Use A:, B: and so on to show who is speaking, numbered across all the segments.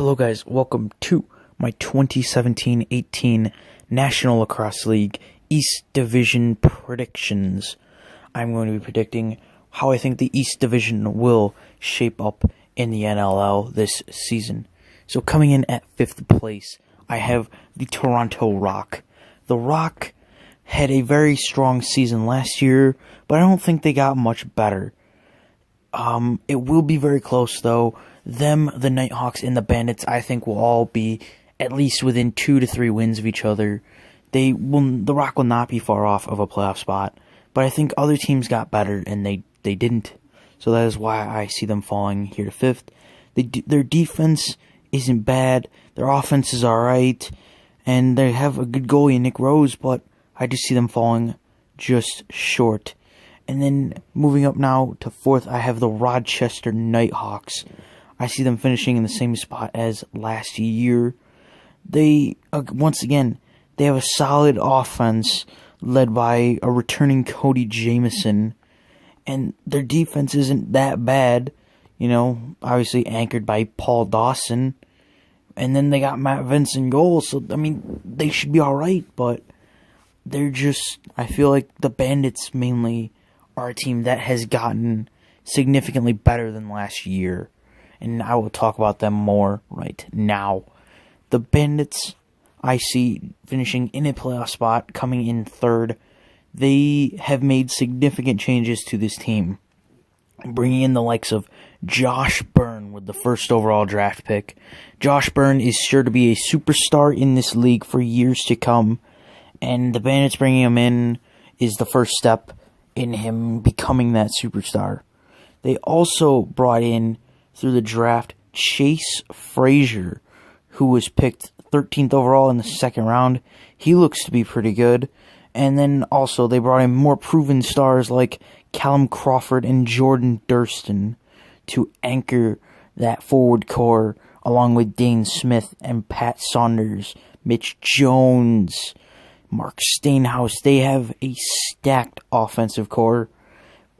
A: Hello guys, welcome to my 2017-18 National Lacrosse League East Division predictions. I'm going to be predicting how I think the East Division will shape up in the NLL this season. So coming in at 5th place, I have the Toronto Rock. The Rock had a very strong season last year, but I don't think they got much better. It will be very close though. Them, the Nighthawks, and the Bandits, I think, will all be at least within 2 to 3 wins of each other. The Rock will not be far off of a playoff spot, but I think other teams got better and they didn't. So that is why I see them falling here to 5th. Their defense isn't bad. Their offense is alright, and they have a good goalie in Nick Rose, but I just see them falling just short. And then moving up now to 4th, I have the Rochester Nighthawks. I see them finishing in the same spot as last year. They, once again, they have a solid offense led by a returning Cody Jamieson. And their defense isn't that bad, obviously anchored by Paul Dawson. And then they got Matt Vince in goal, so, they should be alright, but they're just, I feel like the Bandits mainly are a team that has gotten significantly better than last year. And I will talk about them more right now. The Bandits, I see finishing in a playoff spot, coming in 3rd. They have made significant changes to this team, bringing in the likes of Josh Byrne with the 1st overall draft pick. Josh Byrne is sure to be a superstar in this league for years to come, and the Bandits bringing him in is the first step in him becoming that superstar. They also brought in, through the draft, Chase Frazier, who was picked 13th overall in the 2nd round. He looks to be pretty good. And then also they brought in more proven stars like Callum Crawford and Jordan Durston to anchor that forward core, along with Dane Smith and Pat Saunders, Mitch Jones, Mark Stainhouse. They have a stacked offensive core.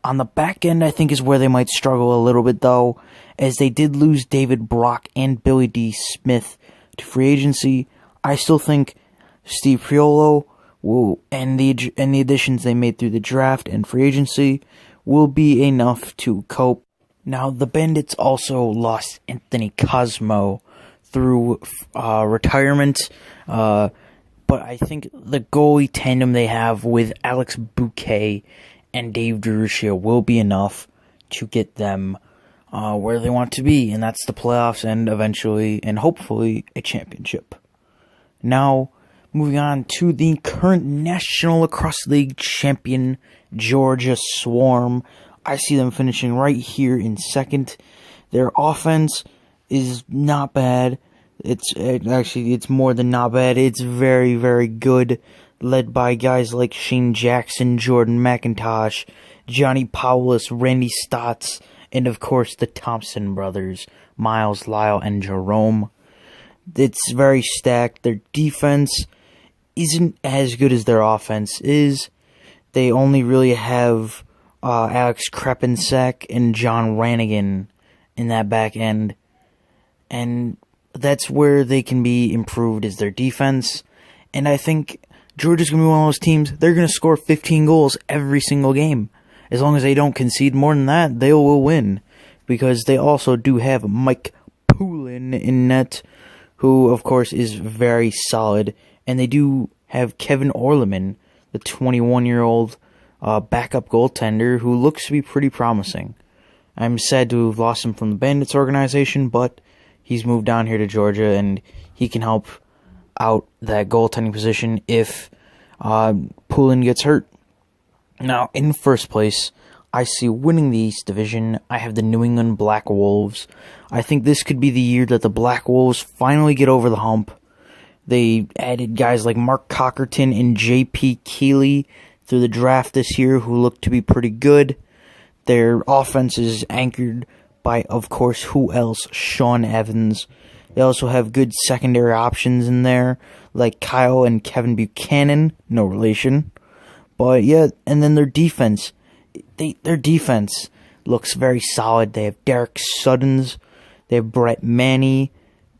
A: On the back end, I think, is where they might struggle a little bit, though, as they did lose David Brock and Billy D. Smith to free agency. I still think Steve Priolo and the additions they made through the draft and free agency will be enough to cope. Now, the Bandits also lost Anthony Cosmo through retirement, but I think the goalie tandem they have with Alex Bouquet and Dave DeRuccia will be enough to get them where they want to be, and that's the playoffs and eventually and hopefully a championship. Now, moving on to the current National Lacrosse League champion, Georgia Swarm. I see them finishing right here in 2nd. Their offense is not bad. It's more than not bad. It's very, very good, led by guys like Shane Jackson, Jordan McIntosh, Johnny Paulus, Randy Stotts, and of course the Thompson brothers, Miles, Lyle, and Jerome. It's very stacked. Their defense isn't as good as their offense is. They only really have Alex Krepinsak and John Rannigan in that back end, and that's where they can be improved, is their defense. And I think Georgia's going to be one of those teams, they're going to score 15 goals every single game. As long as they don't concede more than that, they will win. Because they also do have Mike Poulin in net, who, of course, is very solid. And they do have Kevin Orleman, the 21-year-old backup goaltender, who looks to be pretty promising. I'm sad to have lost him from the Bandits organization, but he's moved down here to Georgia, and he can help out that goaltending position if Poulin gets hurt. Now, in 1st place, I see winning the East Division, I have the New England Black Wolves. I think this could be the year that the Black Wolves finally get over the hump. They added guys like Mark Cockerton and J.P. Keeley through the draft this year, who look to be pretty good. Their offense is anchored by, of course, who else? Sean Evans. They also have good secondary options in there, like Kyle and Kevin Buchanan, no relation. But yeah, and then their defense. Their defense looks very solid. They have Derek Suddens, they have Brett Manny,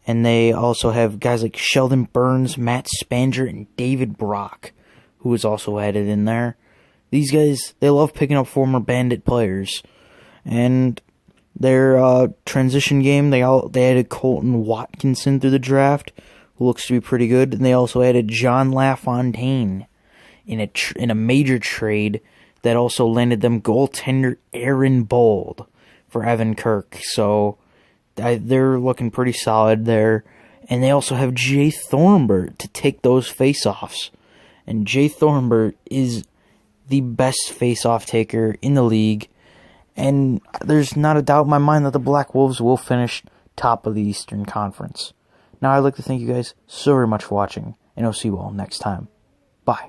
A: And they also have guys like Sheldon Burns, Matt Spanger, and David Brock, who was also added in there. These guys, they love picking up former Bandit players. And their transition game, they added Colton Watkinson through the draft, who looks to be pretty good. And they also added John LaFontaine in a major trade that also landed them goaltender Aaron Bold for Evan Kirk. So they're looking pretty solid there. And they also have Jay Thornbert to take those face-offs. And Jay Thornbert is the best face-off taker in the league. And there's not a doubt in my mind that the Black Wolves will finish top of the Eastern Conference. Now, I'd like to thank you guys so very much for watching, and I'll see you all next time. Bye.